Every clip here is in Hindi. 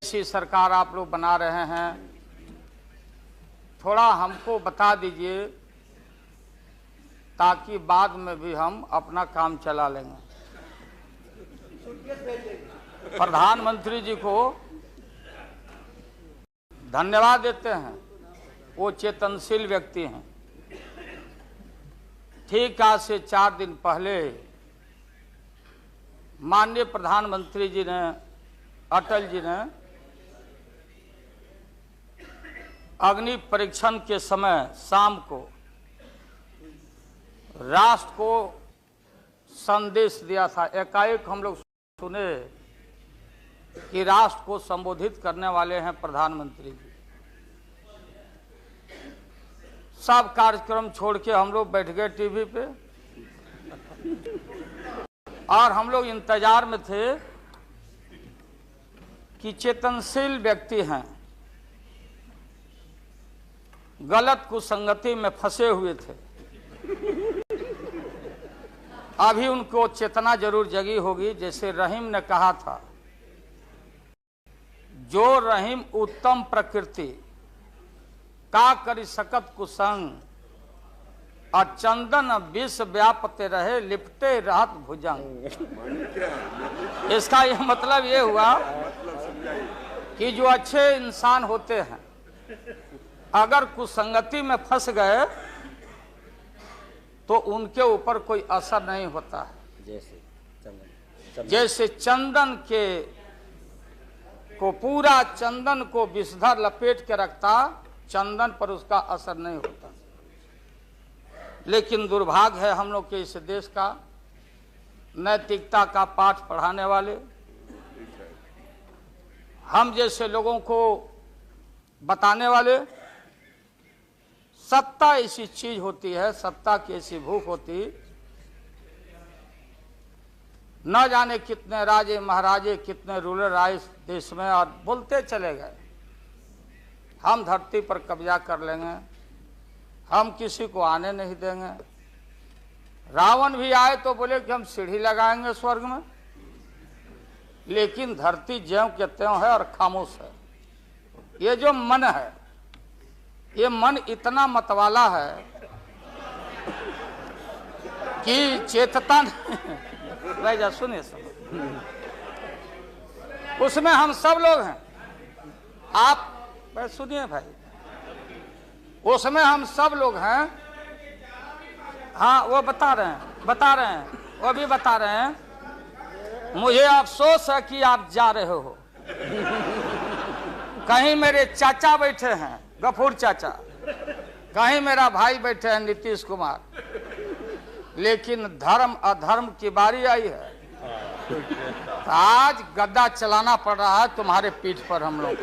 ऐसी सरकार आप लोग बना रहे हैं, थोड़ा हमको बता दीजिए ताकि बाद में भी हम अपना काम चला लेंगे। प्रधानमंत्री जी को धन्यवाद देते हैं, वो चेतनशील व्यक्ति हैं। ठीक आज से 4 दिन पहले माननीय प्रधानमंत्री जी ने, अटल जी ने अग्नि परीक्षण के समय शाम को राष्ट्र को संदेश दिया था। एकाएक हम लोग सुने कि राष्ट्र को संबोधित करने वाले हैं प्रधानमंत्री जी। सब कार्यक्रम छोड़ के हम लोग बैठ गए टीवी पे और हम लोग इंतजार में थे कि चेतनशील व्यक्ति हैं, गलत कुसंगति में फंसे हुए थे, अभी उनको चेतना जरूर जगी होगी। जैसे रहीम ने कहा था, जो रहीम उत्तम प्रकृति का करी सकत कुसंग, और चंदन विष व्यापते रहे लिपटे रहत भुजंग। इसका यह मतलब ये हुआ कि जो अच्छे इंसान होते हैं अगर कुसंगति में फंस गए तो उनके ऊपर कोई असर नहीं होता है। जैसे चंदन के को पूरा चंदन को विषधर लपेट के रखता, चंदन पर उसका असर नहीं होता। लेकिन दुर्भाग्य है हम लोग के इस देश का, नैतिकता का पाठ पढ़ाने वाले हम जैसे लोगों को बताने वाले, सत्ता ऐसी चीज होती है, सत्ता की ऐसी भूख होती, न जाने कितने राजे महाराजे, कितने रूलर आए इस देश में और बोलते चले गए हम धरती पर कब्जा कर लेंगे, हम किसी को आने नहीं देंगे। रावण भी आए तो बोले कि हम सीढ़ी लगाएंगे स्वर्ग में, लेकिन धरती ज्यों के त्यों है और खामोश है। ये जो मन है, ये मन इतना मतवाला है कि चेतता नहीं। जा सुनिए सब, उसमें हम सब लोग हैं। आप सुनिए भाई, उसमें हम सब लोग हैं। हाँ वो बता रहे हैं, वो भी बता रहे हैं। मुझे अफसोस है कि आप जा रहे हो, कहीं मेरे चाचा बैठे हैं गफूर चाचा, कहीं मेरा भाई बैठे हैं नीतीश कुमार, लेकिन धर्म अधर्म की बारी आई है तो आज गद्दा चलाना पड़ रहा है तुम्हारे पीठ पर हम लोग।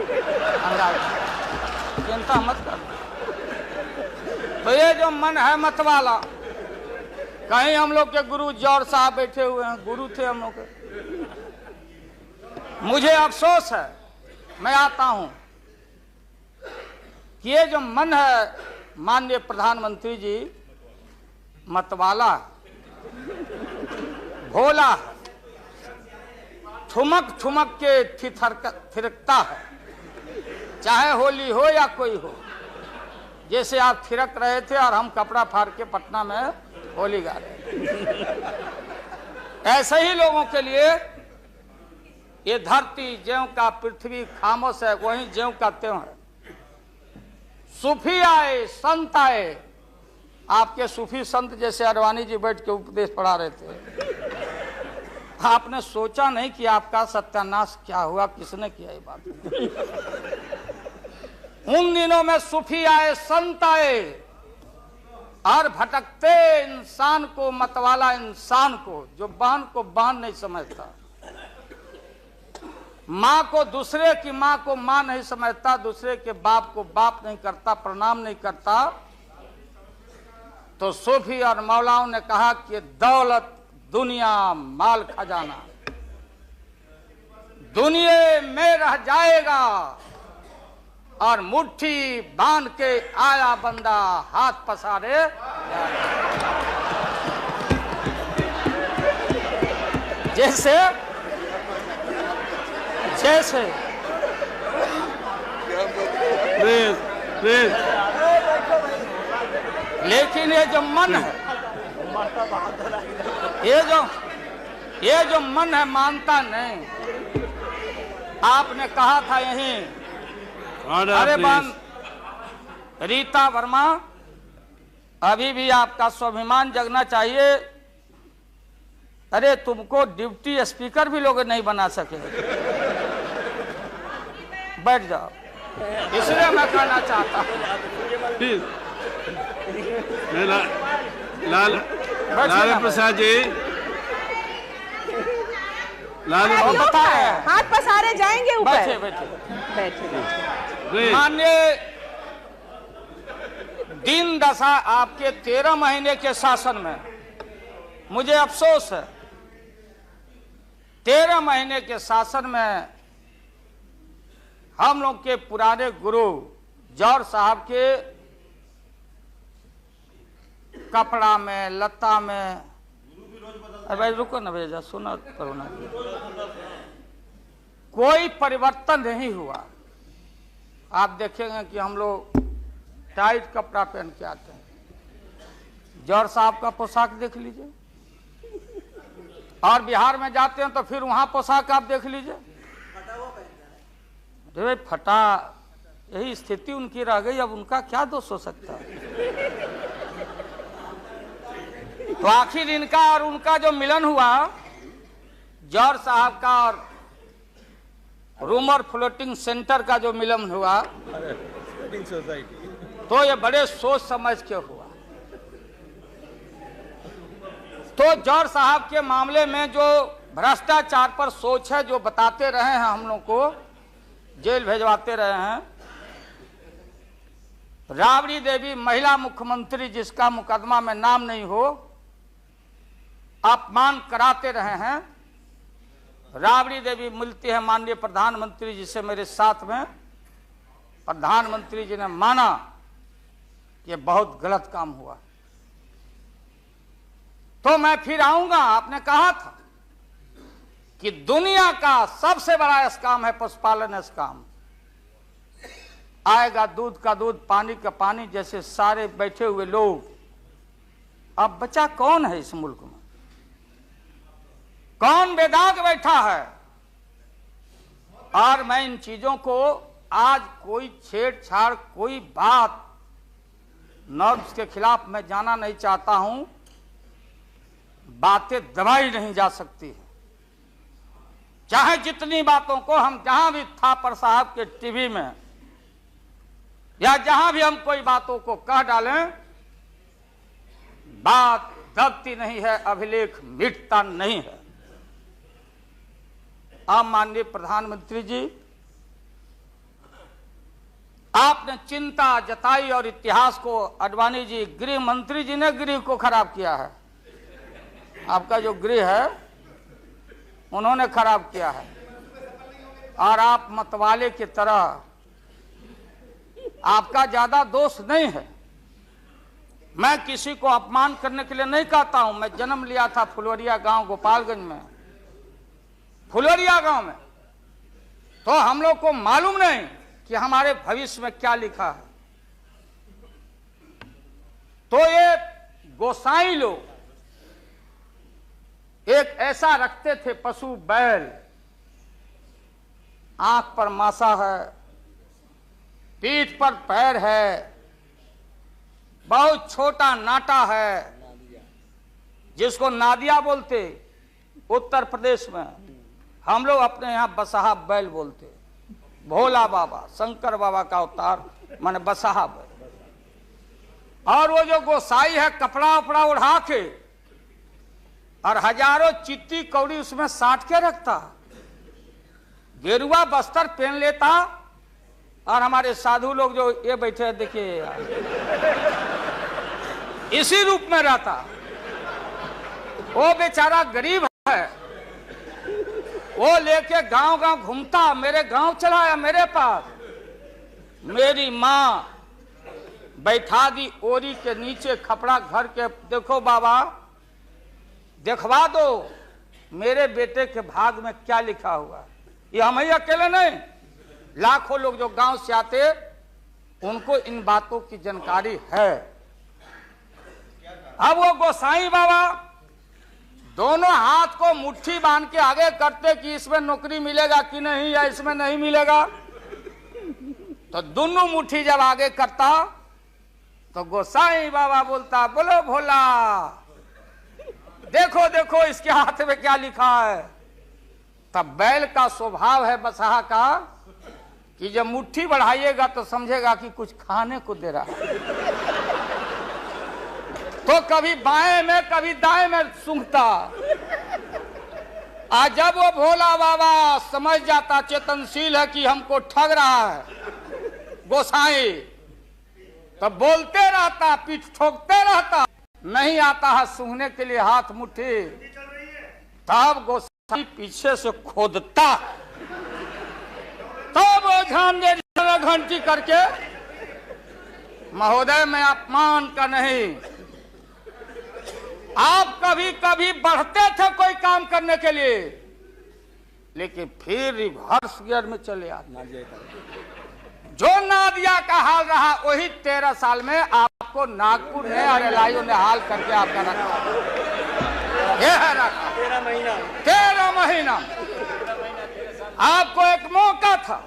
चिंता मत कर। तो ये जो मन है मतवाला, कहीं हम लोग के गुरु जौहर साहब बैठे हुए हैं, गुरु थे हम लोग के। मुझे अफसोस है, मैं आता हूं कि ये जो मन है माननीय प्रधानमंत्री जी, मतवाला भोला है, ठुमक ठुमक के थिरकता है, चाहे होली हो या कोई हो। जैसे आप थिरक रहे थे और हम कपड़ा फाड़ के पटना में होली गा रहे, ऐसे ही लोगों के लिए ये धरती ज्यों का पृथ्वी खामोश है, वहीं ज्यों का त्यों है। सूफी आए, संत आए, आपके सूफी संत जैसे अडवाणी जी बैठ के उपदेश पढ़ा रहे थे। आपने सोचा नहीं कि आपका सत्यानाश क्या हुआ, किसने किया ये बात। उन दिनों में सूफी आए, संत आए और भटकते इंसान को, मतवाला इंसान को, जो बहन को बहन नहीं समझता, माँ को दूसरे की माँ को माँ नहीं समझता, दूसरे के बाप को बाप नहीं करता, प्रणाम नहीं करता, तो सूफी और मौलाओं ने कहा कि दौलत दुनिया माल खजाना दुनिया में रह जाएगा और मुट्ठी बांध के आया बंदा हाथ पसारे। जैसे जैसे प्लीज। लेकिन ये जो मन है, ये जो मन है मानता नहीं। आपने कहा था यहीं, अरे बन रीता वर्मा, अभी भी आपका स्वाभिमान जगना चाहिए। अरे तुमको डिप्टी स्पीकर भी लोग नहीं बना सके। बैठ जाओ, इसलिए मैं कहना चाहता हूँ। लालू प्रसाद जी, हाथ पसारे जाएंगे ऊपर। बैठे बैठे प्लीज। माननीय दिन दशा आपके 13 महीने के शासन में मुझे अफसोस है, 13 महीने के शासन में हम लोग के पुराने गुरु जौहर साहब के कपड़ा में, लता में, अरे भाई रुको ना भैया, सुना करो ना, कोई परिवर्तन नहीं हुआ। आप देखेंगे कि हम लोग टाइट कपड़ा पहन के आते हैं। जौहर साहब का पोशाक देख लीजिए, और बिहार में जाते हैं तो फिर वहां पोशाक आप देख लीजिए, भाई फटा। यही स्थिति उनकी रह गई, अब उनका क्या दोष हो सकता है। तो आखिर इनका और उनका जो मिलन हुआ, जौहर साहब का और रूमर फ्लोटिंग सेंटर का जो मिलन हुआ, तो ये बड़े सोच समझ के हुआ। तो जौहर साहब के मामले में जो भ्रष्टाचार पर सोच है, जो बताते रहे हैं, हम लोग को जेल भेजवाते रहे हैं। राबड़ी देवी महिला मुख्यमंत्री, जिसका मुकदमा में नाम नहीं हो, अपमान कराते रहे हैं। राबड़ी देवी मिलती है माननीय प्रधानमंत्री जी से मेरे साथ में। प्रधानमंत्री जी ने माना कि ये बहुत गलत काम हुआ। तो मैं फिर आऊंगा। आपने कहा था कि दुनिया का सबसे बड़ा स्काम है पशुपालन स्काम। आएगा दूध का दूध, पानी का पानी, जैसे सारे बैठे हुए लोग। अब बचा कौन है इस मुल्क में? कौन बेदाग बैठा है? और मैं इन चीजों को आज कोई छेड़छाड़, कोई बात नॉर्म्स के खिलाफ मैं जाना नहीं चाहता हूं। बातें दबाई नहीं जा सकती है। चाहे जितनी बातों को हम जहां भी थापर साहब के टीवी में या जहां भी हम कोई बातों को कह डालें, बात दबती नहीं है, अभिलेख मिटता नहीं है। अब माननीय प्रधानमंत्री जी, आपने चिंता जताई और इतिहास को, आडवाणी जी, गृह मंत्री जी ने गृह को खराब किया है। आपका जो गृह है उन्होंने खराब किया है। और आप मतवाले की तरह, आपका ज्यादा दोष नहीं है। मैं किसी को अपमान करने के लिए नहीं कहता हूं। मैं जन्म लिया था फुलवरिया गांव, गोपालगंज में, फुलवरिया गांव में। तो हम लोग को मालूम नहीं कि हमारे भविष्य में क्या लिखा है। तो ये गोसाई लोग एक ऐसा रखते थे पशु बैल, आंख पर मासा है, पीठ पर पैर है, बहुत छोटा नाटा है, जिसको नादिया बोलते उत्तर प्रदेश में। हम लोग अपने यहां बसहा बैल बोलते। भोला बाबा, शंकर बाबा का अवतार माने बसहा बैल। और वो जो गोसाई है, कपड़ा उपड़ा उड़ा के और हजारों चिट्टी कौड़ी उसमें साट के रखता, गेरुआ बस्तर पहन लेता। और हमारे साधु लोग जो ये बैठे हैं, देखिए, इसी रूप में रहता। वो बेचारा गरीब है, वो लेके गांव गांव घूमता। मेरे गांव चला आया मेरे पास। मेरी माँ बैठा दी ओरी के नीचे खपड़ा घर के, देखो बाबा, देखवा दो मेरे बेटे के भाग में क्या लिखा हुआ। ये हम ही अकेले नहीं, लाखों लोग जो गांव से आते उनको इन बातों की जानकारी है। अब वो गोसाई बाबा दोनों हाथ को मुट्ठी बांध के आगे करते कि इसमें नौकरी मिलेगा कि नहीं या इसमें नहीं मिलेगा, तो दोनों मुट्ठी जब आगे करता तो गोसाई बाबा बोलता, बोलो भोला, देखो देखो इसके हाथ में क्या लिखा है। तब बैल का स्वभाव है बसहा का कि जब मुट्ठी बढ़ाइएगा तो समझेगा कि कुछ खाने को दे रहा है, तो कभी बाएं में कभी दाएं में सूंघता। आज जब वो भोला बाबा समझ जाता, चेतनशील है कि हमको ठग रहा है गोसाई, तब बोलते रहता, पीठ ठोकते रहता, नहीं आता है सूंघने के लिए हाथ मुट्ठी। तब गोसाई पीछे से खोदता, तब वो ध्यान दे घंटी करके, महोदय मैं अपमान का नहीं, आप कभी कभी बढ़ते थे कोई काम करने के लिए, लेकिन फिर रिवर्स गियर में चले आते। जो नादिया का हाल रहा वही 13 साल में आपको नागपुर ने और एलआईओ ने हाल करके आपका रखा। यह है रखा 13 महीना। आपको एक मौका था,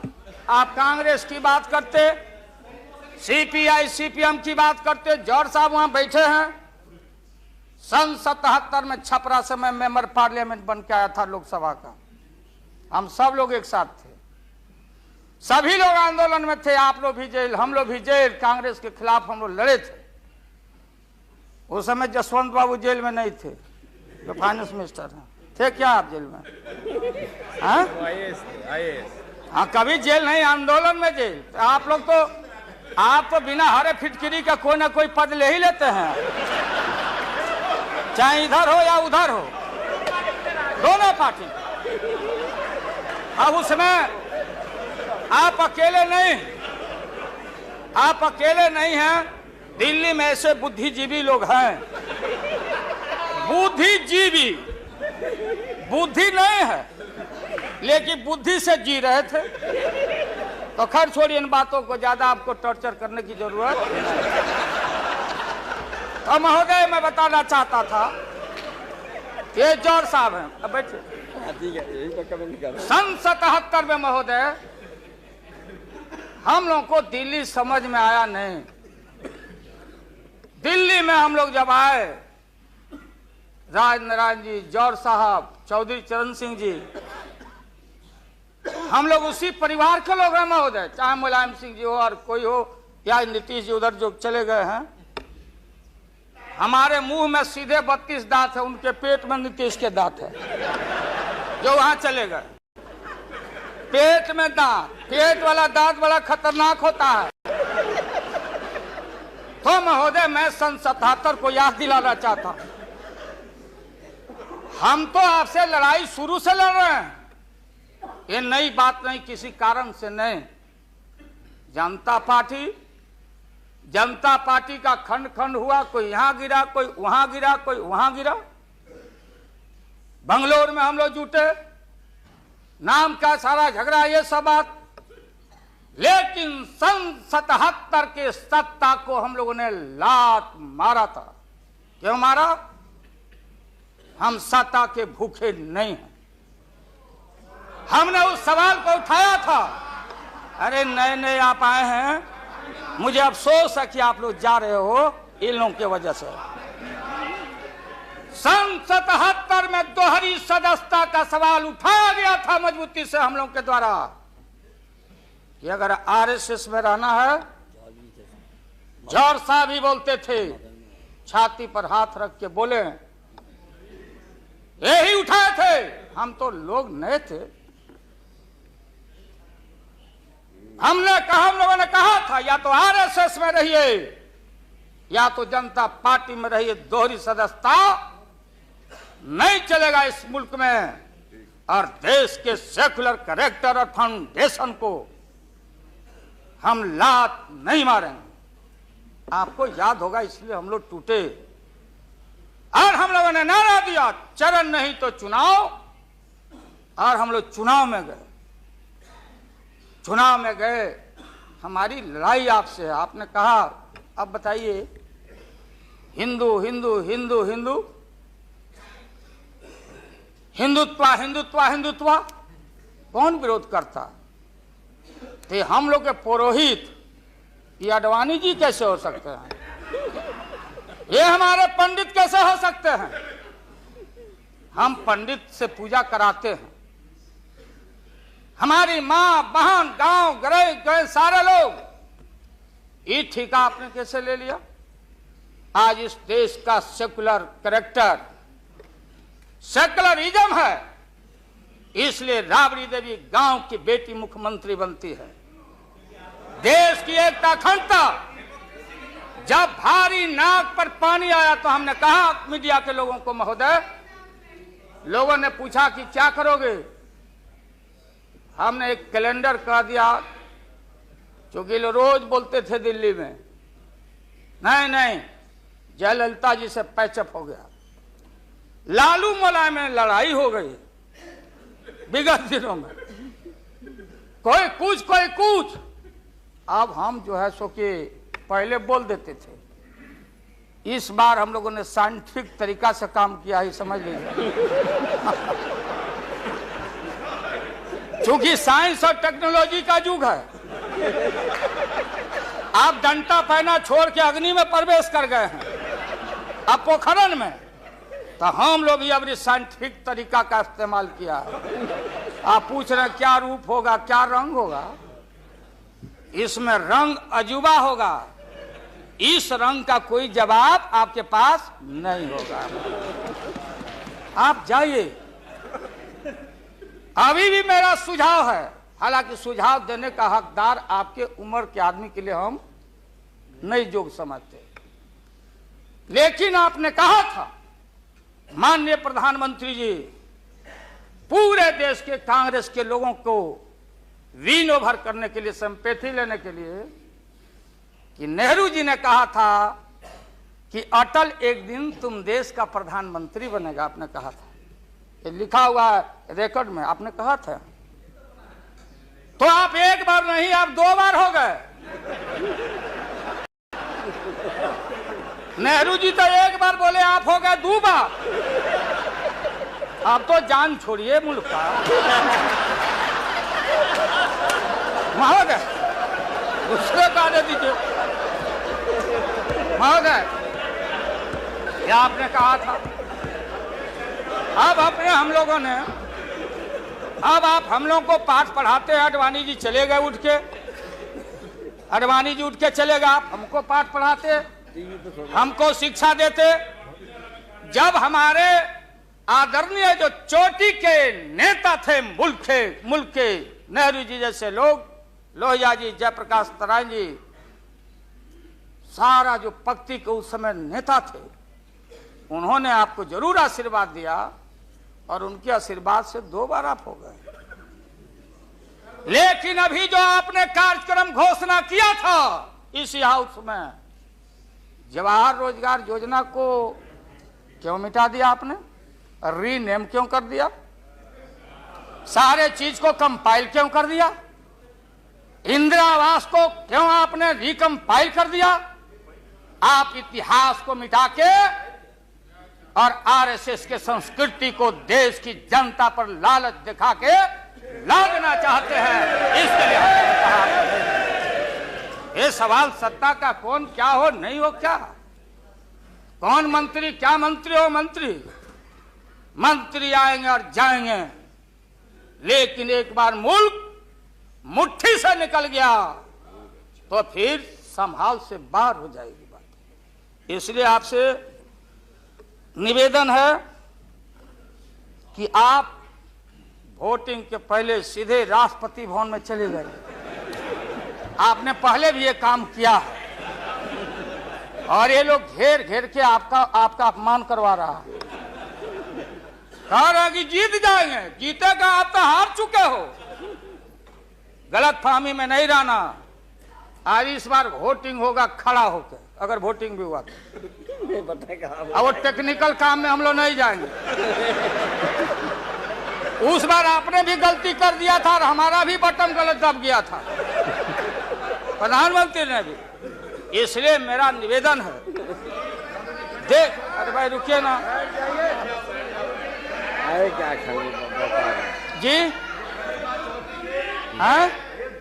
आप कांग्रेस की बात करते, सीपीआई सीपीएम की बात करते। जौहर साहब वहां बैठे हैं। सन 77 में छपरा से मैं मेंबर पार्लियामेंट बन के आया था लोकसभा का। हम सब लोग एक साथ थे, सभी लोग आंदोलन में थे। आप लोग भी जेल, हम लोग भी जेल, कांग्रेस के खिलाफ हम लोग लड़े थे। उस समय जसवंत बाबू जेल में नहीं थे, जो फाइनेंस मिनिस्टर हैं। थे क्या आप जेल में? हाँ, कभी जेल नहीं, आंदोलन में जेल। तो आप लोग तो, आप तो बिना हरे फिटकिरी का कोई ना कोई पद ले ही लेते हैं, चाहे इधर हो या उधर हो, दोनों पार्टी। अब उसमें आप अकेले नहीं, आप अकेले नहीं हैं। दिल्ली में ऐसे बुद्धिजीवी लोग हैं, बुद्धिजीवी, बुद्धि नहीं है लेकिन बुद्धि से जी रहे थे। तो खैर छोड़िए इन बातों को, ज्यादा आपको टॉर्चर करने की जरूरत नहीं। तो महोदय मैं बताना चाहता था, ये जौहर साहब हैं, अब बैठे। सन 77 में महोदय हम लोग को दिल्ली समझ में आया नहीं। दिल्ली में हम लोग जब आए, राज नारायण जी, जौहर साहब, चौधरी चरण सिंह जी, हम लोग उसी परिवार के लोग हैं महोदय, चाहे मुलायम सिंह जी हो और कोई हो, या नीतीश जी उधर जो चले गए हैं। हमारे मुंह में सीधे 32 दांत है, उनके पेट में नीतीश के दांत है, जो वहां चले गए। पेट में दांत, पेट वाला दांत बड़ा खतरनाक होता है। तो महोदय मैं सन 77 को याद दिलाना चाहता हूं, हम तो आपसे लड़ाई शुरू से लड़ रहे हैं, ये नई बात नहीं, किसी कारण से नहीं। जनता पार्टी का खंड खंड हुआ, कोई यहां गिरा, कोई वहां गिरा, कोई वहां गिरा। बंगलोर में हम लोग जुटे, नाम का सारा झगड़ा, ये सब बात। लेकिन सन 77 के सत्ता को हम लोगों ने लात मारा था। क्यों मारा? हम सत्ता के भूखे नहीं हैं। हमने उस सवाल को उठाया था। अरे नए नए आप आए हैं, मुझे अफसोस है कि आप लोग जा रहे हो इन लोगों की वजह से। सन 77 में दोहरी सदस्यता का सवाल उठाया गया था मजबूती से हम लोगों के द्वारा कि अगर आरएसएस में रहना है। जौहर साहब भी बोलते थे, छाती पर हाथ रख के बोले, यही उठाए थे। हम तो लोग नए थे, हम लोगों ने कहा था या तो आरएसएस में रहिए या तो जनता पार्टी में रहिए। दोहरी सदस्यता नहीं चलेगा इस मुल्क में, और देश के सेकुलर कैरेक्टर और फाउंडेशन को हम लात नहीं मारेंगे। आपको याद होगा, इसलिए हम लोग टूटे और हम लोगों ने नारा दिया, चरण नहीं तो चुनाव। और हम लोग चुनाव में गए। हमारी लड़ाई आपसे है। आपने कहा, अब बताइए, हिंदू हिंदू हिंदू हिंदू हिंदुत्व हिंदुत्व हिंदुत्व कौन विरोध करता? तो हम लोग के पुरोहित ये अडवाणी जी कैसे हो सकते हैं? ये हमारे पंडित कैसे हो सकते हैं? हम पंडित से पूजा कराते हैं। हमारी मां बहन गांव गए सारे लोग, ये ठेका आपने कैसे ले लिया? आज इस देश का सेकुलर कैरेक्टर सेकुलरिज्म है, इसलिए राबड़ी देवी गांव की बेटी मुख्यमंत्री बनती है। देश की एकता अखंडता, जब भारी नाक पर पानी आया तो हमने कहा मीडिया के लोगों को, महोदय, लोगों ने पूछा कि क्या करोगे? हमने एक कैलेंडर कह दिया, क्योंकि लोग रोज बोलते थे दिल्ली में, नहीं जयललिता जी से पैचअप हो गया, लालू मुलायम में लड़ाई हो गई विगत दिनों में, कोई कुछ। अब हम जो है सो कि पहले बोल देते थे, इस बार हम लोगों ने साइंटिफिक तरीका से काम किया ही, समझ लीजिए। क्योंकि साइंस और टेक्नोलॉजी का युग है। आप डंडा पहना छोड़ के अग्नि में प्रवेश कर गए हैं, अब पोखरण में, तो हम लोग भी अब साइंटिफिक तरीका का इस्तेमाल किया है। आप पूछ रहे हैं क्या रूप होगा, क्या रंग होगा? इसमें रंग अजूबा होगा, इस रंग का कोई जवाब आपके पास नहीं होगा। आप जाइए। अभी भी मेरा सुझाव है, हालांकि सुझाव देने का हकदार आपके उम्र के आदमी के लिए हम नहीं योग्य समझते, लेकिन आपने कहा था माननीय प्रधानमंत्री जी, पूरे देश के कांग्रेस के लोगों को विन ओवर करने के लिए, संपैथी लेने के लिए, कि नेहरू जी ने कहा था कि अटल एक दिन तुम देश का प्रधानमंत्री बनेगा। आपने कहा था, ये लिखा हुआ है रिकॉर्ड में, आपने कहा था। तो आप एक बार नहीं, आप 2 बार हो गए। नेहरू जी तो एक बार बोले, आप हो गए 2 बार। आप तो जान छोड़िए मुल्क का। महोदय, दूसरे को आने दीजिए। महोदय, क्या आपने कहा था? अब अपने हम लोगों ने, अब आप हम लोगों को पाठ पढ़ाते हैं। अडवाणी जी चले गए उठ के, अडवाणी जी उठ के चले गए, आप हमको पाठ पढ़ाते, हमको शिक्षा देते। जब हमारे आदरणीय जो चोटी के नेता थे मुल्क के नेहरू जी जैसे लोग, लोहिया जी, जयप्रकाश नारायण जी, सारा जो पक्ति के उस समय नेता थे, उन्होंने आपको जरूर आशीर्वाद दिया, और उनके आशीर्वाद से 2 बार आप हो गए। लेकिन अभी जो आपने कार्यक्रम घोषणा किया था इसी हाउस में, जवाहर रोजगार योजना को क्यों मिटा दिया आपने? रीनेम क्यों कर दिया? सारे चीज को कंपाइल क्यों कर दिया? इंदिरा आवास को क्यों आपने रिकंपाइल कर दिया? आप इतिहास को मिटा के और आरएसएस के संस्कृति को देश की जनता पर लालच दिखा के लादना चाहते हैं। इसके लिए हमने कहा, ये सवाल सत्ता का कौन क्या हो नहीं हो, क्या कौन मंत्री, क्या मंत्री हो, मंत्री आएंगे और जाएंगे, लेकिन एक बार मुल्क मुट्ठी से निकल गया तो फिर संभाल से बाहर हो जाएगी बात। इसलिए आपसे निवेदन है कि आप वोटिंग के पहले सीधे राष्ट्रपति भवन में चले गए। आपने पहले भी ये काम किया है, और ये लोग घेर घेर के आपका अपमान करवा रहा है। कह रहा कि जीत जाएंगे, जीतेगा, आप तो हार चुके हो। गलत फहमी में नहीं रहना। आज इस बार वोटिंग होगा खड़ा होकर, अगर वोटिंग भी हुआ तो। अब वो टेक्निकल काम में हम लोग नहीं जाएंगे। उस बार आपने भी गलती कर दिया था और हमारा भी बटन गलत दब गया था। प्रधानमंत्री ने भी। इसलिए मेरा निवेदन है, देख, अरे भाई रुकिए ना क्या जी। हाँ,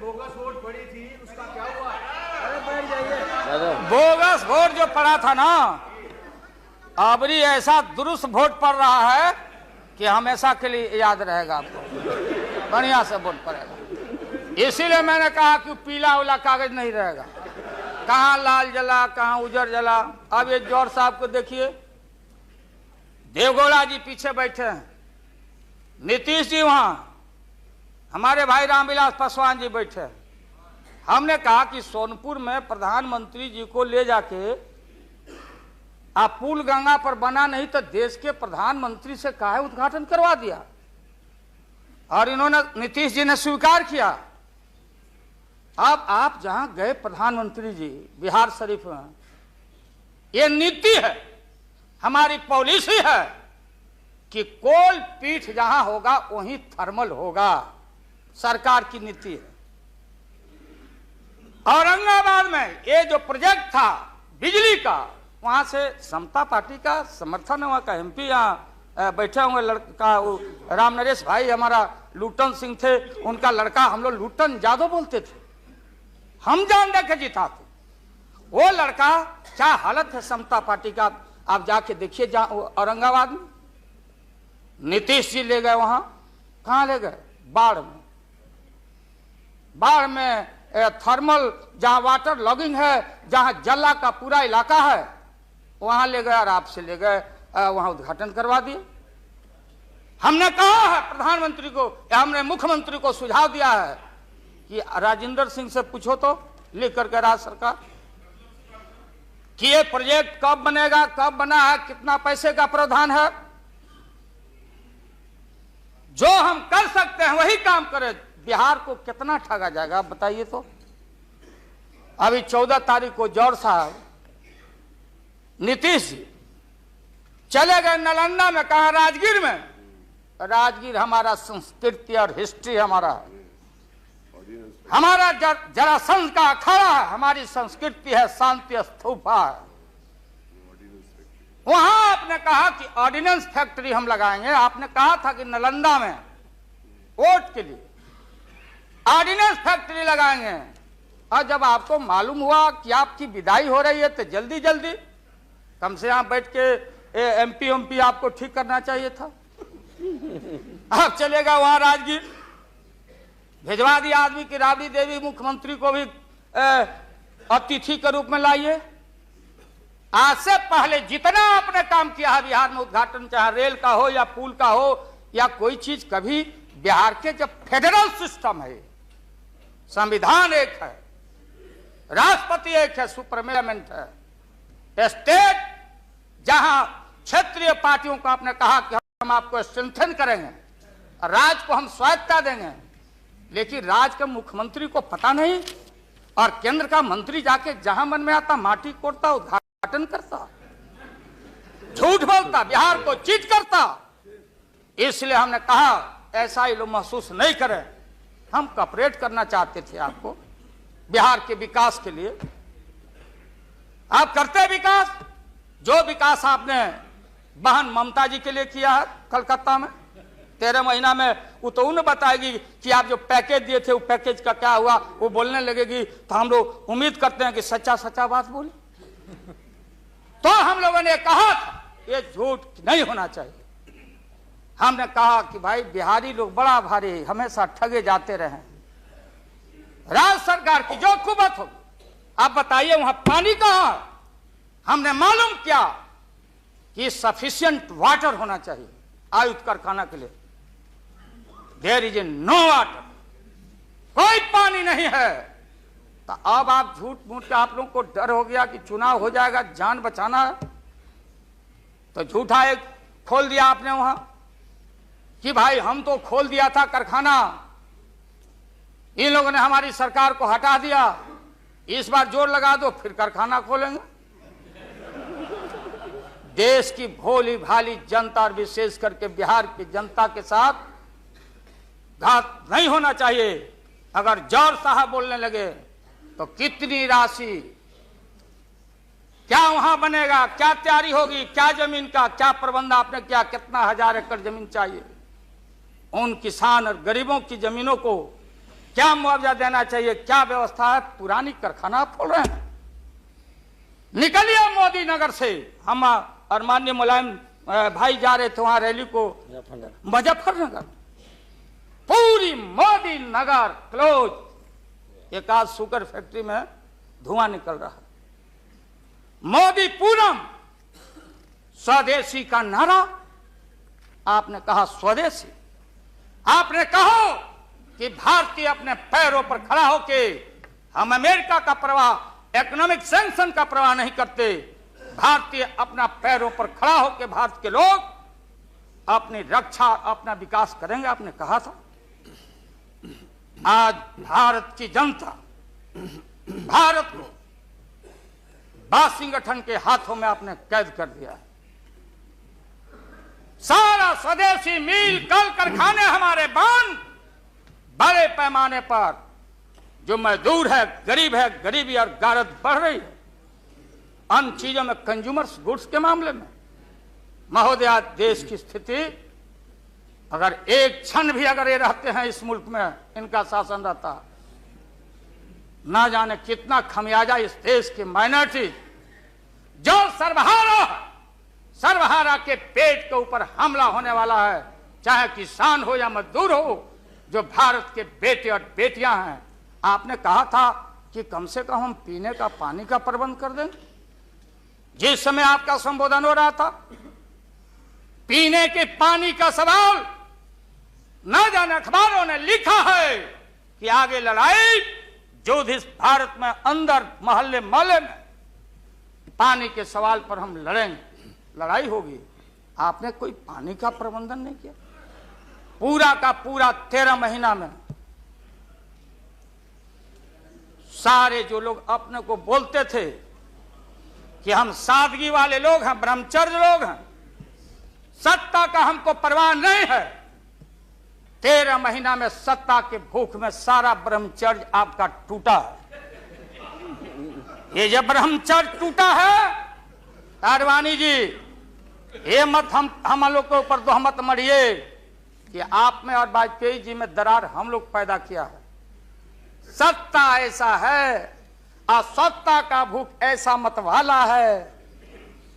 बोगस वोट पड़ी थी, उसका क्या हुआ? अरे बैठ जाइए। बोगस वोट जो पड़ा था ना, अबरी ऐसा दुरुस्त वोट पड़ रहा है कि हमेशा के लिए याद रहेगा आपको, बढ़िया से वोट पड़ेगा। इसीलिए मैंने कहा कि पीला वाला कागज नहीं रहेगा, कहाँ लाल जला कहाँ उजर जला। अब ये जौहर साहब को देखिए, देवगौड़ा जी पीछे बैठे हैं, नीतीश जी वहां, हमारे भाई रामविलास पासवान जी बैठे हैं। हमने कहा कि सोनपुर में प्रधानमंत्री जी को ले जाके आप पुल गंगा पर बना नहीं तो देश के प्रधानमंत्री से काहे उद्घाटन करवा दिया, और इन्होंने, नीतीश जी ने स्वीकार किया। अब आप जहां गए प्रधानमंत्री जी बिहार शरीफ में, ये नीति है, हमारी पॉलिसी है कि कोल पीठ जहां होगा वहीं थर्मल होगा, सरकार की नीति है। औरंगाबाद में ये जो प्रोजेक्ट था बिजली का, वहां से समता पार्टी का समर्थन, वहां का एमपी यहाँ बैठे होंगे लड़का, वो राम नरेश भाई हमारा लूटन सिंह थे, उनका लड़का, हम लोग लूटन यादव बोलते थे, हम जान दे के जीता थे। वो लड़का, क्या हालत है समता पार्टी का, आप जाके देखिए औरंगाबाद में। नीतीश जी ले गए वहां, कहां ले गए? बाढ़ में। बाढ़ में थर्मल जहां वाटर लॉगिंग है, जहां जला का पूरा इलाका है, वहां ले गए और आपसे ले गए, वहां उद्घाटन करवा दिए। हमने कहा है प्रधानमंत्री को, हमने मुख्यमंत्री को सुझाव दिया है कि राजेंद्र सिंह से पूछो तो, लिख करके राज्य सरकार, कि ये प्रोजेक्ट कब बनेगा, कब बना है, कितना पैसे का प्रावधान है। जो हम कर सकते हैं वही काम करें। बिहार को कितना ठगा जाएगा आप बताइए तो। अभी 14 तारीख को जौहर साहब, नीतीश जी चले गए नालंदा में, कहा राजगीर में। राजगीर हमारा संस्कृति और हिस्ट्री हमारा है, हमारा जरासंध का अखाड़ा है, हमारी संस्कृति है, शांति स्तूपा है। वहां आपने कहा कि ऑर्डिनेंस फैक्ट्री हम लगाएंगे, आपने कहा था कि नालंदा में वोट के लिए ऑर्डिनेंस फैक्ट्री लगाएंगे, और जब आपको मालूम हुआ कि आपकी विदाई हो रही है तो जल्दी जल्दी कम से यहां बैठ के एमपी आपको ठीक करना चाहिए था। आप चलेगा वहां राजगीर, भिजवा दिया आदमी की राबड़ी देवी मुख्यमंत्री को भी अतिथि के रूप में लाइए। आज से पहले जितना आपने काम किया है बिहार में, उद्घाटन चाहे रेल का हो या पुल का हो या कोई चीज, कभी बिहार के जब फेडरल सिस्टम है, संविधान एक है, राष्ट्रपति एक है, सुपरमेंट है, स्टेट जहां क्षेत्रीय पार्टियों को आपने कहा कि हम आपको स्ट्रेंथन करेंगे, राज्य को हम स्वायत्तता देंगे, लेकिन राज्य के मुख्यमंत्री को पता नहीं, और केंद्र का मंत्री जाके जहां मन में आता माटी कोड़ता, उद्घाटन करता, झूठ बोलता, बिहार को चीट करता। इसलिए हमने कहा ऐसा ही लोग महसूस नहीं करें, हम कॉपरेट करना चाहते थे आपको बिहार के विकास के लिए। आप करते विकास, जो विकास आपने बहन ममता जी के लिए किया है कलकत्ता में 13 महीना में, वो तो उन्हें बताएगी कि आप जो पैकेज दिए थे वो पैकेज का क्या हुआ, वो बोलने लगेगी, तो हम लोग उम्मीद करते हैं कि सच्चा सच्चा बात बोले। तो हम लोगों ने कहा था ये झूठ नहीं होना चाहिए। हमने कहा कि भाई बिहारी लोग बड़ा भारी, हमेशा ठगे जाते रहे, राज्य सरकार की जो कुबत हो, आप बताइए वहां पानी कहां है? हमने मालूम किया कि सफिशिएंट वाटर होना चाहिए आयुध कारखाना के लिए। देयर इज नो वाटर, कोई पानी नहीं है। तो अब आप झूठ मूठ के, आप लोगों को डर हो गया कि चुनाव हो जाएगा, जान बचाना है, तो झूठा एक खोल दिया आपने वहां कि भाई हम तो खोल दिया था कारखाना, इन लोगों ने हमारी सरकार को हटा दिया, इस बार जोर लगा दो फिर कारखाना खोलेंगे। देश की भोली भाली जनता और विशेष करके बिहार की जनता के साथ घात नहीं होना चाहिए। अगर जौहर साहब बोलने लगे तो कितनी राशि, क्या वहां बनेगा, क्या तैयारी होगी, क्या जमीन का क्या प्रबंध आपने किया, कितना 1000 एकड़ जमीन चाहिए, उन किसान और गरीबों की जमीनों को क्या मुआवजा देना चाहिए, क्या व्यवस्था है। पुरानी कारखाना खोल रहे हैं। निकलिए मोदी नगर से। हम और माननीय मुलायम भाई जा रहे थे वहां रैली को, मुजफ्फरनगर पूरी मोदी नगर क्लोज। एक आध शुगर फैक्ट्री में धुआं निकल रहा है। मोदी पूरम, स्वदेशी का नारा आपने कहा, स्वदेशी आपने कहो कि भारतीय अपने पैरों पर खड़ा होके, हम अमेरिका का प्रवाह, इकोनॉमिक सैंक्शन का प्रवाह नहीं करते। भारतीय अपना पैरों पर खड़ा होके भारत के लोग अपनी रक्षा, अपना विकास करेंगे, आपने कहा था। आज भारत की जनता भारत को वाशिंगटन के हाथों में आपने कैद कर दिया है। सारा स्वदेशी मिल, कल कारखाने हमारे बंद। बड़े पैमाने पर जो मजदूर है, गरीब है, गरीबी और गारत बढ़ रही है। अन्य चीजों में, कंज्यूमर्स गुड्स के मामले में महोदया, देश की स्थिति अगर एक क्षण भी अगर ये रहते हैं इस मुल्क में, इनका शासन रहता, ना जाने कितना खमियाजा इस देश की माइनॉरिटी जो सर्वहारा के पेट के ऊपर हमला होने वाला है, चाहे किसान हो या मजदूर हो, जो भारत के बेटे और बेटियां हैं। आपने कहा था कि कम से कम हम पीने का पानी का प्रबंध कर दें। जिस समय आपका संबोधन हो रहा था, पीने के पानी का सवाल, न जाने अखबारों ने लिखा है कि आगे लड़ाई जो इस भारत में अंदर मोहल्ले मोहल्ले में पानी के सवाल पर हम लड़ेंगे, लड़ाई होगी। आपने कोई पानी का प्रबंधन नहीं किया। पूरा का पूरा 13 महीना में सारे जो लोग अपने को बोलते थे कि हम सादगी वाले लोग हैं, ब्रह्मचर्य लोग हैं, सत्ता का हमको परवाह नहीं है, 13 महीना में सत्ता के भूख में सारा ब्रह्मचर्य आपका टूटा है। ये जब ब्रह्मचर्य टूटा है, आडवाणी जी, ये मत हम लोग के ऊपर दोहमत मढ़िए कि आप में और वाजपेयी जी में दरार हम लोग पैदा किया है। सत्ता ऐसा है और सत्ता का भूख ऐसा मतवाला है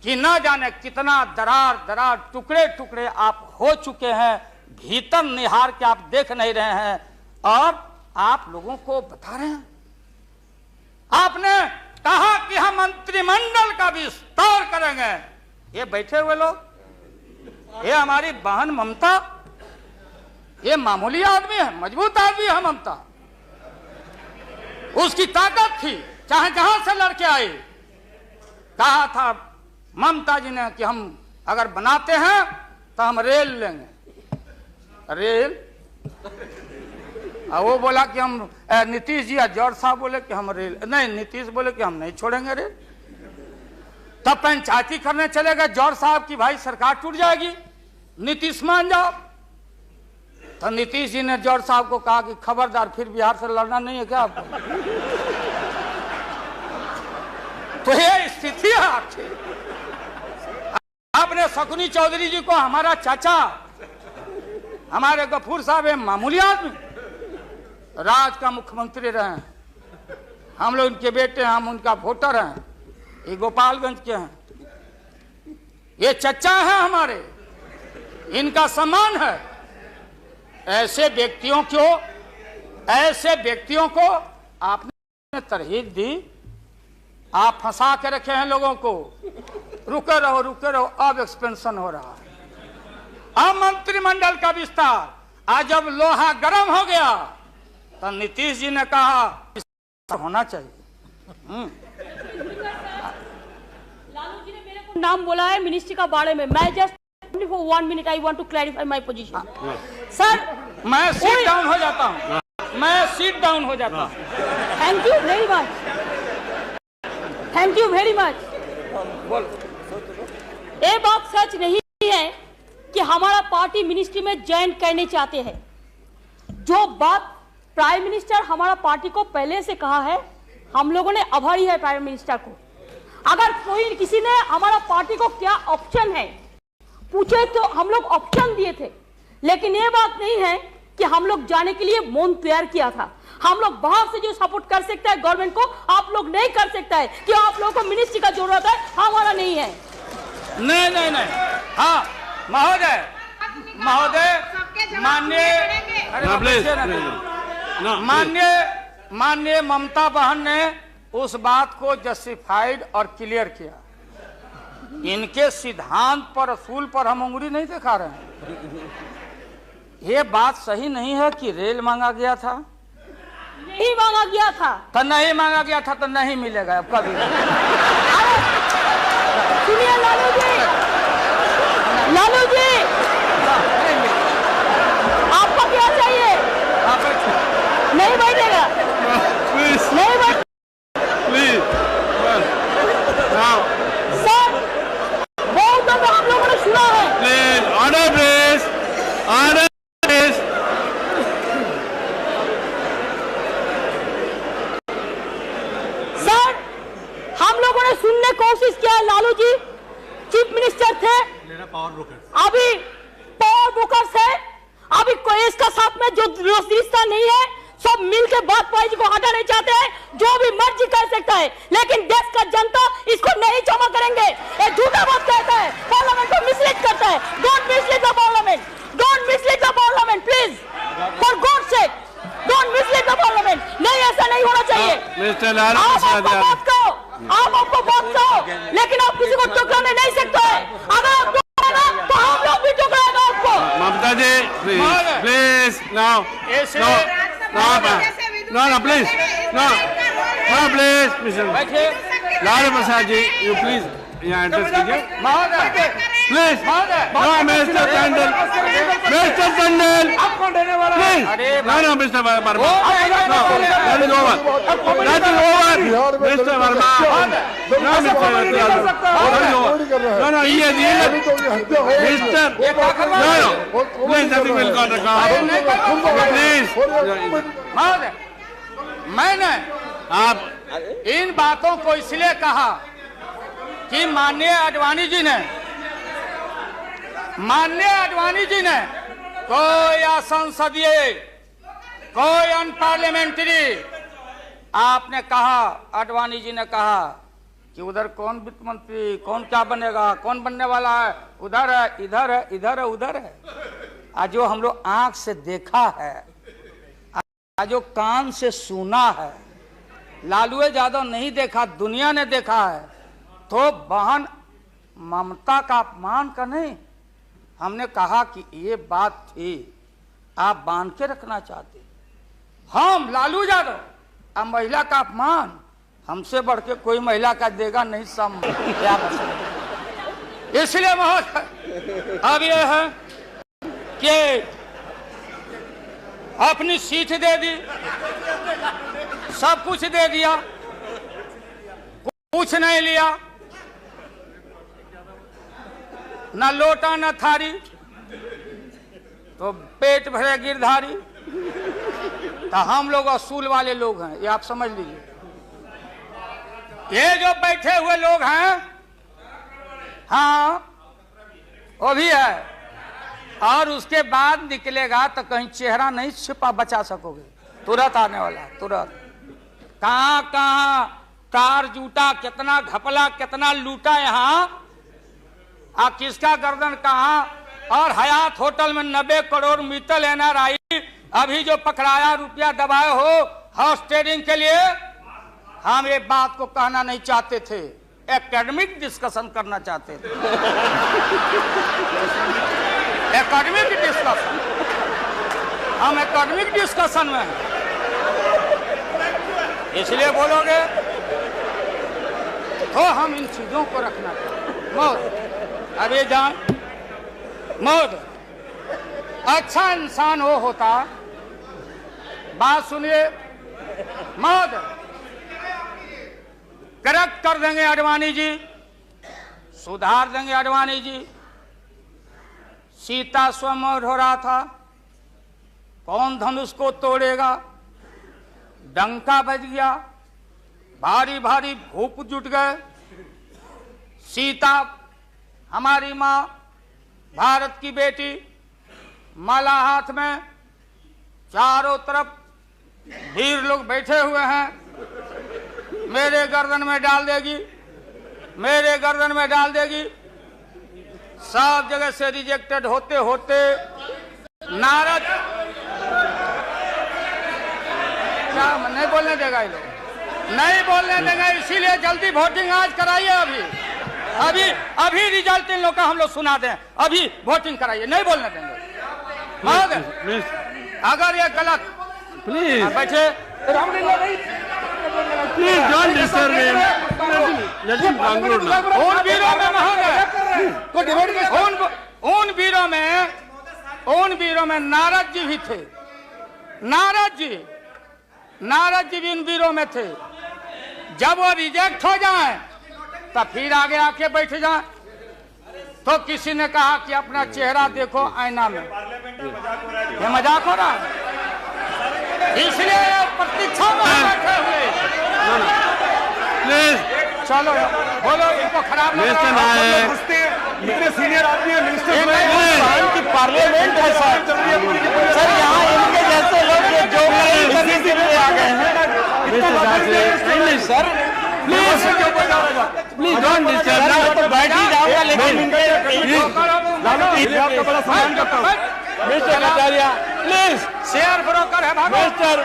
कि न जाने कितना दरार टुकड़े टुकड़े आप हो चुके हैं, भीतर निहार के आप देख नहीं रहे हैं और आप लोगों को बता रहे हैं। आपने कहा कि हम मंत्रिमंडल का विस्तार करेंगे। ये बैठे हुए लोग, ये हमारी बहन ममता, ये मामूली आदमी है, मजबूत आदमी है ममता। उसकी ताकत थी, चाहे जहां से लड़के आए। कहा था ममता जी ने कि हम अगर बनाते हैं तो हम रेल लेंगे। रेल, वो बोला कि हम, नीतीश जी या जॉर्ज साहब बोले कि हम रेल नहीं, नीतीश बोले कि हम नहीं छोड़ेंगे रेल। तब पंचायती करने चले गए जॉर्ज साहब की भाई सरकार टूट जाएगी, नीतीश मान जाओ। तो नीतीश जी ने जॉर्ज साहब को कहा कि खबरदार, फिर बिहार से लड़ना नहीं है क्या आपको? तो ये स्थिति है आपकी। आपने शकुनी चौधरी जी को, हमारा चाचा, हमारे गफूर साहब है मामूली आदमी, राज का मुख्यमंत्री रहे हैं, हम लोग उनके बेटे हैं, हम उनका वोटर हैं, ये गोपालगंज के हैं, ये चचा है हमारे, इनका सम्मान है। ऐसे व्यक्तियों को आपने तरहीब दी, आप फंसा के रखे हैं लोगों को। रुके रहो, अब एक्सपेंशन हो रहा है। अब मंत्रिमंडल का विस्तार, आज जब लोहा गर्म हो गया तो नीतीश जी ने कहा होना चाहिए। लालू जी ने मेरे को नाम बोला है मिनिस्ट्री का बारे में। मैं just for 1 minute I want to clarify my position. Sir, मैं सीट डाउन हो जाता हूँ, thank you very much, thank you very much. ये बात सच नहीं है कि हमारा पार्टी मिनिस्ट्री में ज्वाइन करने चाहते हैं। जो बात प्राइम मिनिस्टर हमारा पार्टी को पहले से कहा है हम लोगों ने आभारी है प्राइम मिनिस्टर को। अगर कोई किसी ने हमारा पार्टी को क्या ऑप्शन है पूछे तो हम लोग ऑप्शन दिए थे, लेकिन ये बात नहीं है कि हम लोग जाने के लिए मन तैयार किया था। हम लोग बाहर से जो सपोर्ट कर सकता है गवर्नमेंट को, आप लोग नहीं कर सकता है कि आप लोगों को मिनिस्ट्री का जरूरत है, हमारा नहीं है। नहीं नहीं नहीं, हाँ महोदय माननीय ममता बहन ने उस बात को जस्टिफाइड और क्लियर किया। इनके सिद्धांत पर असूल पर हम उंगली नहीं दिखा रहे हैं। ये बात सही नहीं है कि रेल मांगा गया था, नहीं मांगा गया था तो नहीं मांगा गया था तो नहीं मिलेगा अब कभी। सुनिए लालू जी, आपको क्या चाहिए? नहीं बैठेगा, नहीं बैठ सर, बहुत दफा हम लोगों ने सुना है। ऑर्डर सर, हम लोगों ने सुनने की कोशिश किया। लालू जी चीफ मिनिस्टर थे, अभी पावर ब्रोकर्स है, अभी कोई इसका साथ में जो रिश्ता नहीं है, सब मिलकर बात पाई को हटाना नहीं चाहते हैं। जो भी मर्जी कर सकता है, लेकिन देश का जनता इसको नहीं क्षमा करेंगे। ये झूठा बात कहता है, पार्लियामेंट को मिसलीड करता है। Don't mislead the parliament, don't mislead the parliament please, for God sake, don't mislead the parliament. नहीं, ऐसा नहीं होना चाहिए। आप आपको बात कहो, लेकिन आप किसी को टुकराने नहीं सकते हैं। अगर आप टुकराना तो हम लोग भी टुकराएगा आपको। Mamata ji please now please Lalu Prasad ji you please यहाँ एड्रेस कीजिए please. Mister Tandon please, no mister Verma, that is over, mister Verma, no no ये mister please nothing will go please. मैंने आप इन बातों को इसलिए कहा कि माननीय आडवाणी जी ने कोई असंसदीय, कोई अनपार्लियामेंट्री, आपने कहा, आडवाणी जी ने कहा कि उधर कौन वित्त मंत्री, कौन क्या बनेगा, कौन बनने वाला है, उधर है, इधर है, इधर है, उधर है। आज जो हम लोग आंख से देखा है, आज जो कान से सुना है, लालू यादव नहीं देखा, दुनिया ने देखा है। तो बहन ममता का अपमान का नहीं, हमने कहा कि ये बात थी, आप बांध के रखना चाहते। हम लालू यादव, अब महिला का अपमान हमसे बढ़ के कोई महिला का देगा नहीं सम। इसलिए महोदय अब ये है कि अपनी सीट दे दी, सब कुछ दे दिया, कुछ नहीं लिया, न लोटा न थारी, तो पेट भरे गिरधारी। तो हम लोग असूल वाले लोग हैं, ये आप समझ लीजिए। ये जो बैठे हुए लोग हैं, हाँ वो भी है, और उसके बाद निकलेगा तो कहीं चेहरा नहीं छिपा बचा सकोगे, तुरंत आने वाला, तुरंत। कहाँ कहाँ कार जूटा, कितना घपला, कितना लूटा यहाँ, किसका गर्दन कहाँ। और हयात होटल में 90 करोड़ मित्तल NRI अभी जो पकड़ाया, रुपया दबाए हो हाउस ट्रेडिंग के लिए। हम एक बात को कहना नहीं चाहते थे, एकेडमिक डिस्कशन करना चाहते थे। एकेडमिक डिस्कशन, हम एकेडमिक डिस्कशन में हैं। इसलिए बोलोगे तो हम इन चीजों को रखना चाहते। मौत अभी जान, मौत अच्छा इंसान वो होता, बात सुनिए, मौत करेक्ट कर देंगे आडवाणी जी, सुधार देंगे आडवाणी जी। सीता स्वयंवर हो रहा था, कौन धनुष को तोड़ेगा, डंका बज गया, भारी भारी भूप जुट गए। सीता हमारी माँ, भारत की बेटी, माला हाथ में, चारों तरफ वीर लोग बैठे हुए हैं। मेरे गर्दन में डाल देगी, मेरे गर्दन में डाल देगी। सब जगह से रिजेक्टेड होते होते नारद क्या नहीं बोलने देगा, ये लोग नहीं बोलने देगा। इसीलिए जल्दी वोटिंग आज कराइए। अभी अभी रिजल्ट इन लोग का हम लोग सुना दें। अभी वोटिंग कराइए, नहीं बोलने देंगे। अगर ये गलत प्लीज बैठे please don't disturb him, let him conclude now. उन वीरों में उन वीरों में नारद जी भी थे। नारद जी भी इन वीरों में थे। जब वो रिजेक्ट हो जाए तो फिर आगे आके बैठ जाए। तो किसी ने कहा कि अपना चेहरा देखो आईना में। ये मजाक हो रहा है, इसलिए प्रतीक्षा में बैठे हुए। प्लीज चलो बोलो, इनको खराब लग रहा है। इतने सीनियर आदमी है मिनिस्टर पार्लियामेंट है सर, यहाँ इनके जैसे लोग जो आ गए हैं। नहीं सर, प्लीज डोंट डिस्टर्ब। तो बैठ ही जाऊंगा, लेकिन आपका बड़ा सम्मान करता हूँ। Mister Acharya please, share broker है भागो। मिस्टर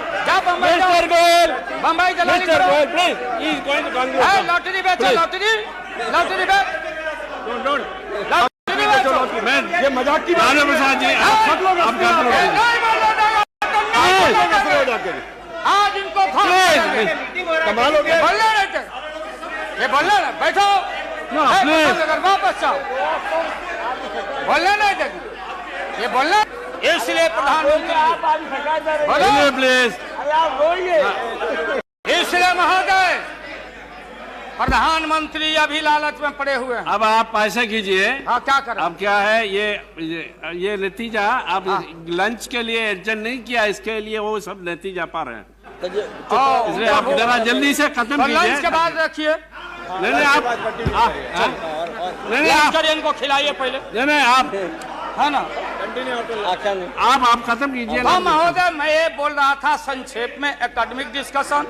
गोयल, बम्बई जलाली mister Goyal please, he is going to conclude. Lottery बेचो, लॉटरी बेच, लॉटरी बेचो। मैं ये मजाक की राणा प्रसाद जी, आप कंक्लूड कीजिए। आज इनको कमाल हो गया। बोलने रहते, ये बोलने ना बैठो। वापस जाओ, बोलने नहीं देंगे। ये बोलना, इसलिए प्रधानमंत्री बोलो प्लीज। इसलिए महोदय, प्रधानमंत्री अभी लालच में पड़े हुए हैं। अब आप ऐसा कीजिए। हाँ, क्या करें? अब क्या है ये नतीजा आप लंच के लिए एडजस्ट नहीं किया, इसके लिए वो सब नतीजा पा रहे हैं। इसलिए आप जरा जल्दी से खत्म कीजिए। लंच के बाद रखिए। नहीं आप नहीं, इनको खिलाइए पहले। नहीं आप है ना, आप खत्म कीजिए। हाँ महोदय, मैं ये बोल रहा था संक्षेप में एकेडमिक डिस्कशन।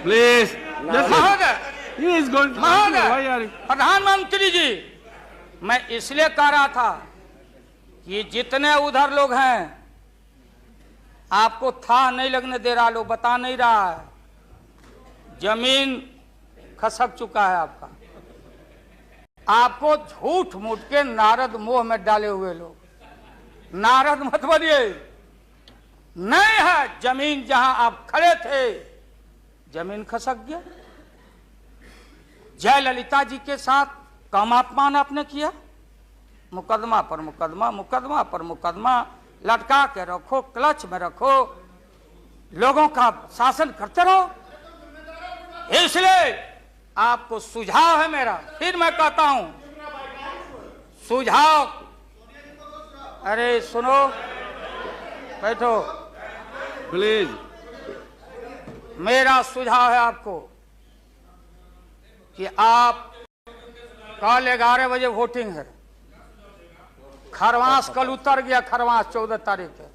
प्लीज महोदय, महोदय, प्रधानमंत्री जी, मैं इसलिए कह रहा था कि जितने उधर लोग हैं आपको था नहीं लगने दे रहा, लोग बता नहीं रहा है। जमीन खसक चुका है आपका। आपको झूठ मूठ के नारद मोह में डाले हुए लोग। नारद मत बनिए, नहीं है जमीन जहां आप खड़े थे, जमीन खसक गया। जयललिता जी के साथ कम अपमान आपने किया। मुकदमा पर मुकदमा, मुकदमा पर मुकदमा लटका के रखो, क्लच में रखो, लोगों का शासन करते रहो। इसलिए आपको सुझाव है मेरा, फिर मैं कहता हूं सुझाव। अरे सुनो, बैठो प्लीज। मेरा सुझाव है आपको कि आप कल 11 बजे वोटिंग है। खरवास कल उतर गया, खरवास 14 तारीख है।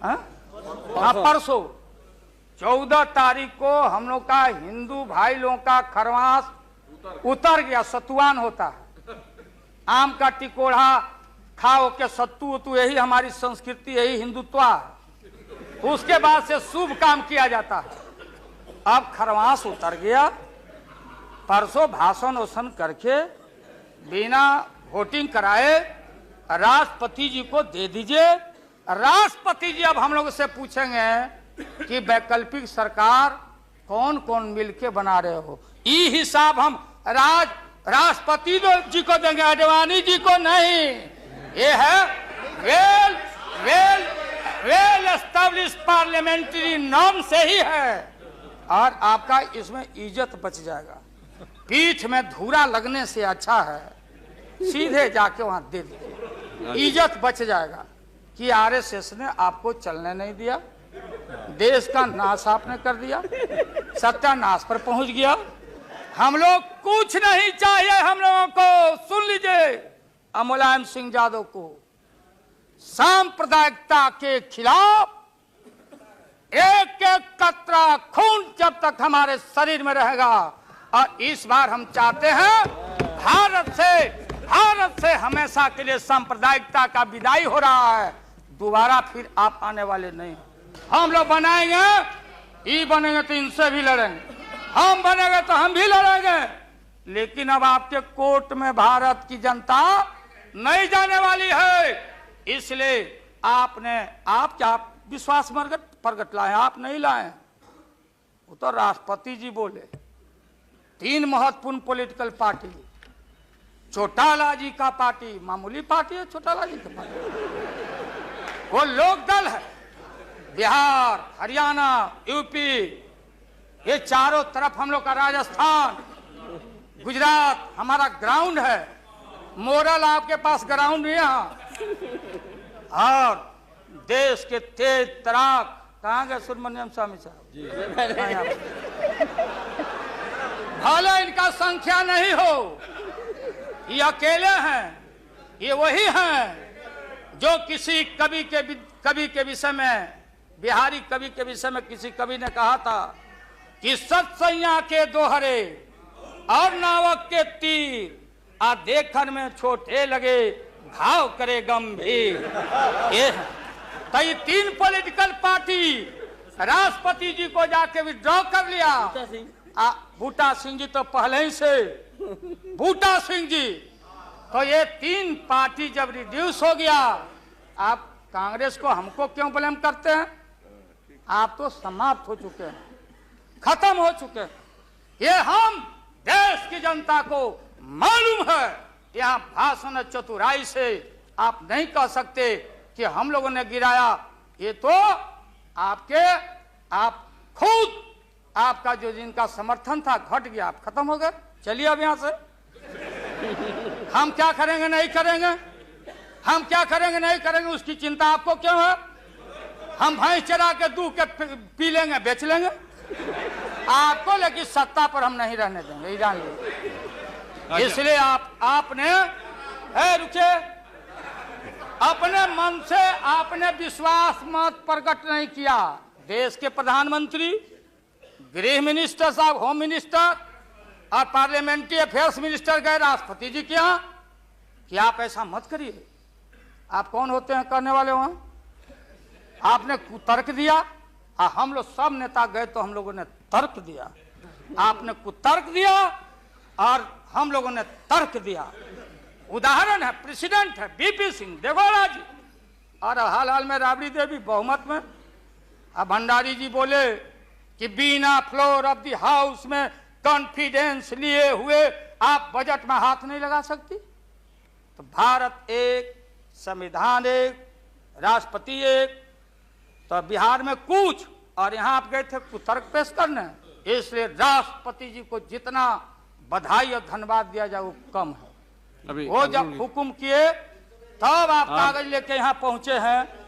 हाँ, परसों 14 तारीख को हम लोग का हिंदू भाई लोगों का खरवास उतर गया। सतुआन होता है, आम का टिकोड़ा खाओ के सत्तू उतू, यही हमारी संस्कृति, यही हिंदुत्व है। उसके बाद से शुभ काम किया जाता है। अब खरवास उतर गया, परसों भाषण वोषण करके बिना वोटिंग कराए राष्ट्रपति जी को दे दीजिए। राष्ट्रपति जी अब हम लोग से पूछेंगे कि वैकल्पिक सरकार कौन कौन मिलके बना रहे हो। ये हिसाब हम राष्ट्रपति जी को देंगे, आडवाणी जी को नहीं। ये है वेल एस्टेब्लिश पार्लियामेंट्री नॉर्म से ही है, और आपका इसमें इज्जत बच जाएगा। पीठ में धूरा लगने से अच्छा है सीधे जाके वहां दे दीजिए, इज्जत बच जाएगा। कि आरएसएस ने आपको चलने नहीं दिया, देश का नाश आपने कर दिया, सत्यानाश पर पहुंच गया। हम लोग कुछ नहीं चाहिए, हम लोगों को सुन लीजिए, मुलायम सिंह यादव को सांप्रदायिकता के खिलाफ एक एक कतरा खून जब तक हमारे शरीर में रहेगा, और इस बार हम चाहते हैं भारत से हमेशा के लिए सांप्रदायिकता का विदाई हो रहा है। दोबारा फिर आप आने वाले नहीं। हम लोग बनाएंगे, ये बनेंगे तो इनसे भी लड़ेंगे, हम बनेंगे तो हम भी लड़ेंगे, लेकिन अब आपके कोर्ट में भारत की जनता नहीं जाने वाली है। इसलिए आप क्या विश्वास प्रगट लाए, आप नहीं लाए, वो तो राष्ट्रपति जी बोले। 3 महत्वपूर्ण पॉलिटिकल पार्टी, चौटाला जी का पार्टी मामूली पार्टी है, चौटाला जी का पार्टी वो लोक दल है। बिहार, हरियाणा, यूपी, ये चारों तरफ हम लोग का, राजस्थान, गुजरात हमारा ग्राउंड है। मोरल आपके पास ग्राउंड नहीं है। और देश के तेज तराक कहाँ गए सुब्रमण्यम स्वामी साहब जी, भले इनका संख्या नहीं हो, ये अकेले हैं, ये वही हैं जो किसी कवि के विषय में, बिहारी कवि के विषय में किसी कवि ने कहा था कि सत्सैया के दोहरे और नावक के तीर आ देखन में छोटे लगे, घाव करे गंभीर। ये तो ये 3 पॉलिटिकल पार्टी राष्ट्रपति जी को जाके विड्रॉ कर लिया। बूटा सिंह जी तो पहले ही से, बूटा सिंह जी, तो ये 3 पार्टी जब रिड्यूस हो गया, आप कांग्रेस को हमको क्यों ब्लेम करते हैं? आप तो समाप्त हो चुके हैं, खत्म हो चुके हैं। ये हम देश की जनता को मालूम है। यहाँ भाषण चतुराई से आप नहीं कह सकते कि हम लोगों ने गिराया। ये तो आप खुद, आपका जो जिनका समर्थन था घट गया, आप खत्म हो गए। चलिए अब यहाँ से हम क्या करेंगे नहीं करेंगे, हम क्या करेंगे नहीं करेंगे उसकी चिंता आपको क्यों है? हम भैंस चरा के दूध के पी लेंगे, बेच लेंगे आपको, लेकिन सत्ता पर हम नहीं रहने देंगे, जान लीजिए। इसलिए आपने रुके, अपने मन से आपने विश्वास मत प्रकट नहीं किया। देश के प्रधानमंत्री, गृह मिनिस्टर साहब, होम मिनिस्टर और पार्लियामेंट्री अफेयर्स मिनिस्टर गए राष्ट्रपति जी के यहाँ कि आप ऐसा मत करिए। आप कौन होते हैं करने वाले? वहां आपने कुतर्क दिया, और हम लोग सब नेता गए तो हम लोगों ने तर्क दिया। आपने कुतर्क दिया और हम लोगों ने तर्क दिया। उदाहरण है, प्रेसिडेंट है बीपी सिंह देवगौड़ा जी, और हाल में राबड़ी देवी बहुमत में। अब भंडारी जी बोले कि बिना फ्लोर ऑफ द हाउस में कॉन्फिडेंस लिए हुए आप बजट में हाथ नहीं लगा सकती। तो भारत एक, संविधान एक, राष्ट्रपति एक, तो बिहार में कुछ, और यहां आप गए थे कुतर्क पेश करने। इसलिए राष्ट्रपति जी को जितना बधाई और धन्यवाद दिया जाए वो कम है। वो जब हुक्म किए तब आप कागज लेके यहां पहुंचे हैं।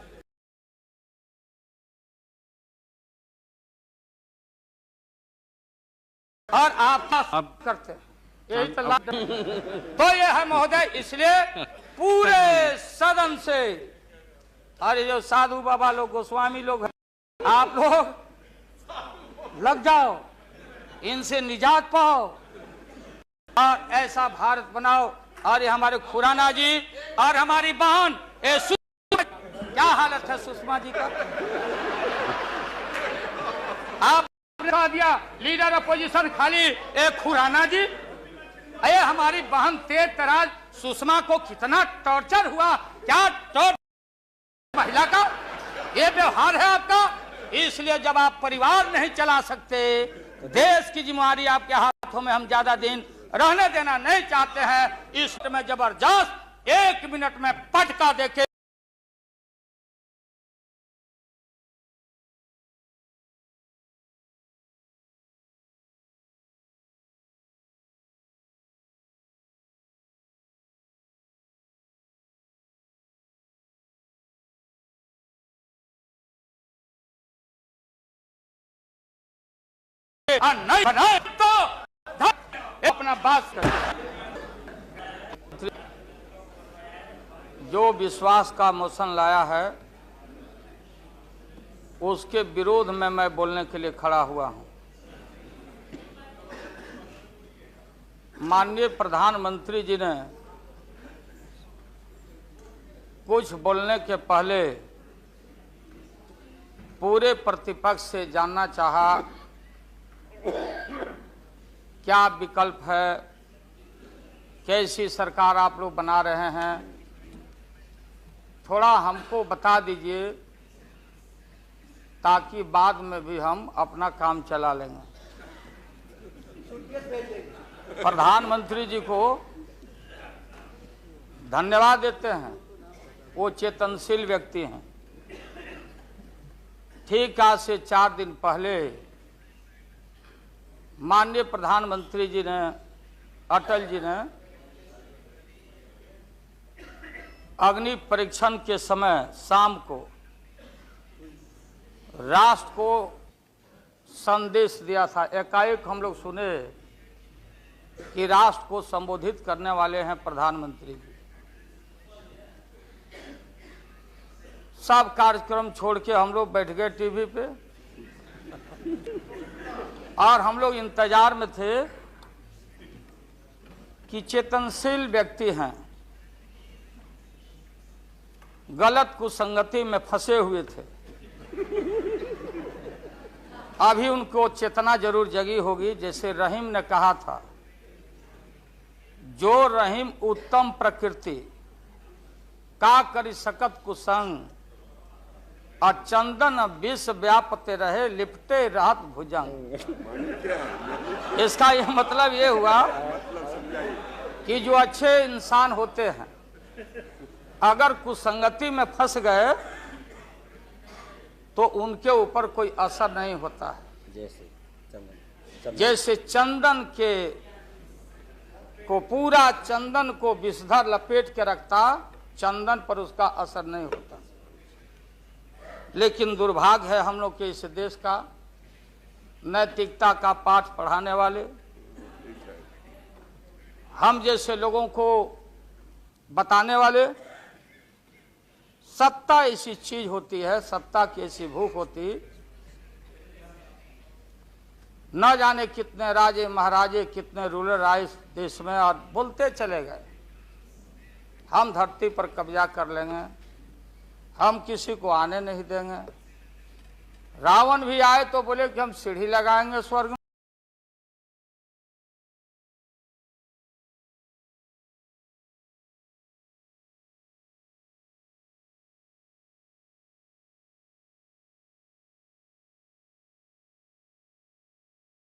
और आप करते यही तो ये है महोदय। इसलिए पूरे सदन से, अरे जो साधु बाबा लोग, गोस्वामी लोग, आप लोग लग जाओ, इनसे निजात पाओ और ऐसा भारत बनाओ। और ये हमारे खुराना जी और हमारी बहन क्या हालत है सुषमा जी का? आपने कहा दिया लीडर अपोजिशन खाली एक खुराना जी। अरे हमारी बहन तेज तराज सुषमा को कितना टॉर्चर हुआ, क्या टॉर्चर महिला का ये व्यवहार है आपका। इसलिए जब आप परिवार नहीं चला सकते, देश की जिम्मेदारी आपके हाथों में हम ज्यादा दिन रहने देना नहीं चाहते हैं। इस में जबरदस्त 1 मिनट में पटका देके और नहीं बनाए तो अपना बात कर। जो विश्वास का मोशन लाया है उसके विरोध में मैं बोलने के लिए खड़ा हुआ हूं। माननीय प्रधानमंत्री जी ने कुछ बोलने के पहले पूरे प्रतिपक्ष से जानना चाहा क्या विकल्प है, कैसी सरकार आप लोग बना रहे हैं, थोड़ा हमको बता दीजिए ताकि बाद में भी हम अपना काम चला लेंगे। प्रधानमंत्री जी को धन्यवाद देते हैं, वो चेतनशील व्यक्ति हैं। ठीक आज से 4 दिन पहले माननीय प्रधानमंत्री जी ने, अटल जी ने अग्नि परीक्षण के समय शाम को राष्ट्र को संदेश दिया था। एकाएक हम लोग सुने कि राष्ट्र को संबोधित करने वाले हैं प्रधानमंत्री जी। सब कार्यक्रम छोड़ के हम लोग बैठ गए टीवी पे और हम लोग इंतजार में थे कि चेतनशील व्यक्ति हैं, गलत कुसंगति में फंसे हुए थे, अभी उनको चेतना जरूर जगी होगी। जैसे रहीम ने कहा था, जो रहीम उत्तम प्रकृति का करी सकत कुसंग, और चंदन विष व्यापते रहे लिपटे रहत भुजंग। इसका यह मतलब ये हुआ कि जो अच्छे इंसान होते हैं अगर कुसंगति में फंस गए तो उनके ऊपर कोई असर नहीं होता है। जैसे चंदन के को पूरा चंदन को विषधर लपेट के रखता, चंदन पर उसका असर नहीं होता। लेकिन दुर्भाग्य है हम लोग के इस देश का, नैतिकता का पाठ पढ़ाने वाले हम जैसे लोगों को बताने वाले, सत्ता ऐसी चीज होती है, सत्ता की ऐसी भूख होती, न जाने कितने राजे महाराजे कितने रूलर आए इस देश में और बोलते चले गए हम धरती पर कब्जा कर लेंगे, हम किसी को आने नहीं देंगे। रावण भी आए तो बोले कि हम सीढ़ी लगाएंगे स्वर्ग में।